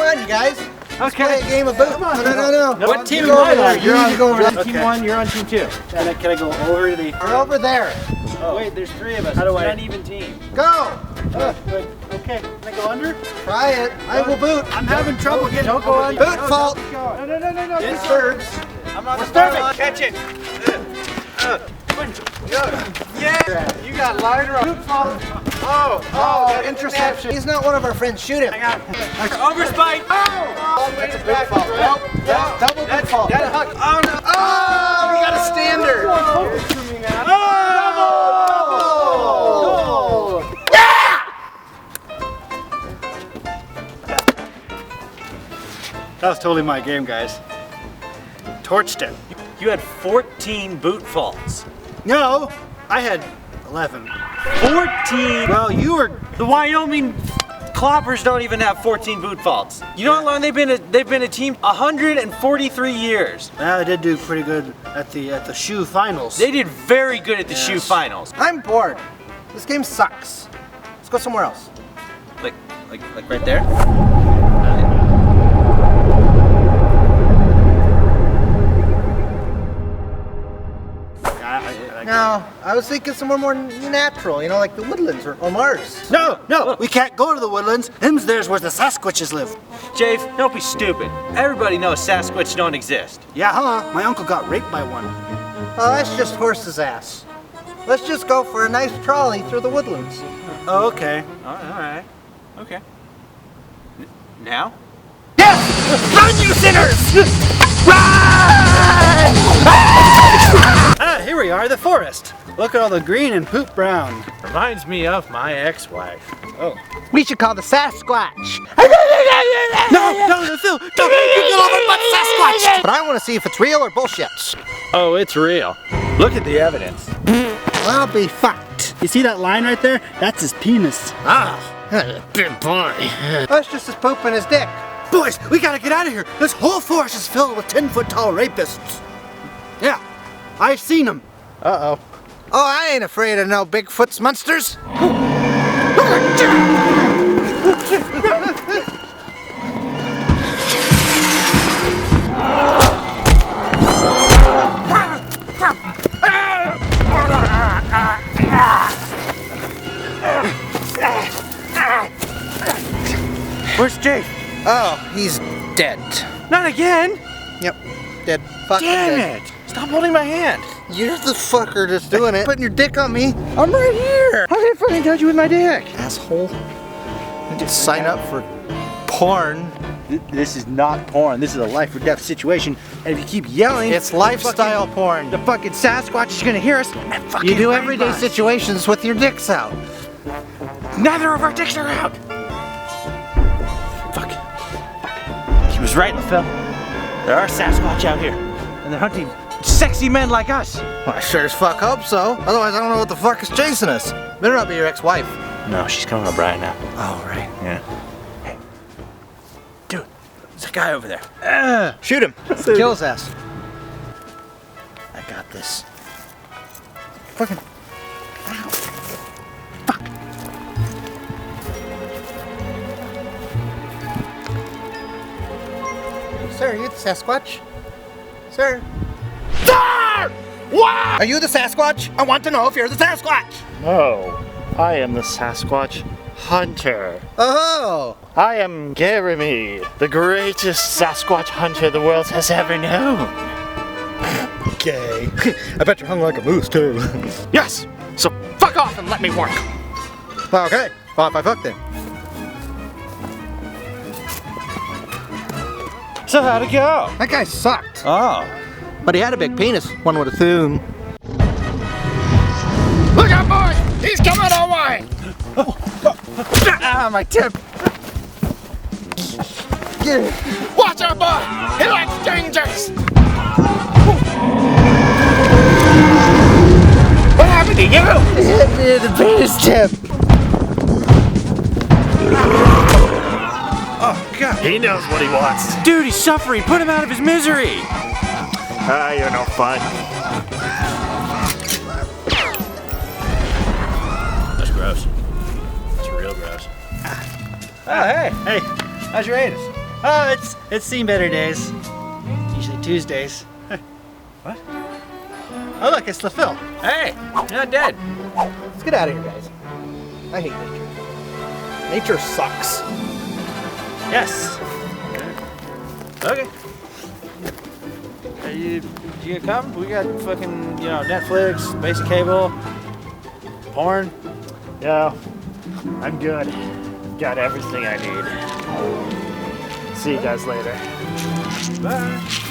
on, you guys. Let's play a game of boot. No. What team am I on? You're on. Go over there. Team 1, you're on team 2. And can I go over to the... We're over there. Oh. Wait, there's 3 of us. How do I... It's an uneven team. Go! Okay, can I go under? Try it. I will boot. I'm having trouble getting... Don't go under. Boot fault. No. It's thirds. I'm on the start. Catch it. Yeah. You got line or boot fault. Oh, interception. He's not one of our friends. Shoot him. I got it. Overspike. Oh, that's a boot fault. Nope. That's double boot fault. Oh, no. Oh, we got a standard. Oh! Yeah! That was totally my game, guys. Torched it. You had 14 boot faults. No, I had 11. 14? Well, you were... The Wyoming Cloppers don't even have 14 boot faults. You know how long they've been a team? 143 years. Well, they did do pretty good at the shoe finals. They did very good at the shoe finals. I'm bored. This game sucks. Let's go somewhere else. Like right there? No, I was thinking somewhere more natural, you know, like the woodlands or Mars. No, we can't go to the woodlands. There's where the Sasquatches live. Jave, don't be stupid. Everybody knows Sasquatch don't exist. Yeah, huh? My uncle got raped by one. Oh, that's just horse's ass. Let's just go for a nice trolley through the woodlands. Oh, okay. All right. Okay. Now? Yes! Run, you sinners! Run! Here we are, the forest. Look at all the green and poop brown. Reminds me of my ex-wife. Oh. We should call the Sasquatch. No, Phil, don't get over but Sasquatch! But I want to see if it's real or bullshit. Oh, it's real. Look at the evidence. I'll be fucked. You see that line right there? That's his penis. Big boy. That's just his poop and his dick. Boys, we gotta get out of here. This whole forest is filled with 10-foot-tall rapists. Yeah, I've seen them. Uh-oh. Oh, I ain't afraid of no Bigfoot's monsters. Where's Jake? Oh, he's dead. Not again! Yep, dead. Fucking Damn dead. it! Stop holding my hand. You're the fucker that's doing it. Putting your dick on me. I'm right here. How did I fucking touch you with my dick? Asshole. I just sign up for porn. This is not porn. This is a life or death situation. And if you keep yelling, It's lifestyle porn. the fucking Sasquatch is gonna hear us and fucking You do rape everyday us. situations with your dicks out. Neither of our dicks are out. Fuck. He was right, LaFell. There are Sasquatch out here, and they're hunting sexy men like us. Well, I sure as fuck hope so. Otherwise, I don't know what the fuck is chasing us. Better not be your ex-wife. No, she's coming to Brian now. Oh, right. Yeah. Hey, dude, there's a guy over there. Shoot him. Kill his ass. I got this. Fucking. Sir, are you the Sasquatch? Sir? Sir! Why? Are you the Sasquatch? I want to know if you're the Sasquatch. No, I am the Sasquatch hunter. Oh. I am Jeremy, the greatest Sasquatch hunter the world has ever known. Okay. I bet you're hung like a moose, too. Yes, so fuck off and let me work. Okay. Well, if I fuck then. So how'd it go? That guy sucked. Oh. But he had a big penis, one would assume. Look out, boys! He's coming our way! Ah, my tip. Watch out, boy! He likes dangers! What happened to you? Hit me in the penis tip. Oh, God. He knows what he wants. Dude, he's suffering. Put him out of his misery. Ah, you're no fun. That's gross. That's real gross. Oh, hey. Hey, How's your anus? Oh, it's seen better days. Usually Tuesdays. What? Oh look, it's LaPhil. Hey, you're not dead. Let's get out of here, guys. I hate nature. Nature sucks. Yes. Okay. You come? We got fucking, Netflix, basic cable, porn. Yeah, I'm good. Got everything I need. See you guys later. Bye.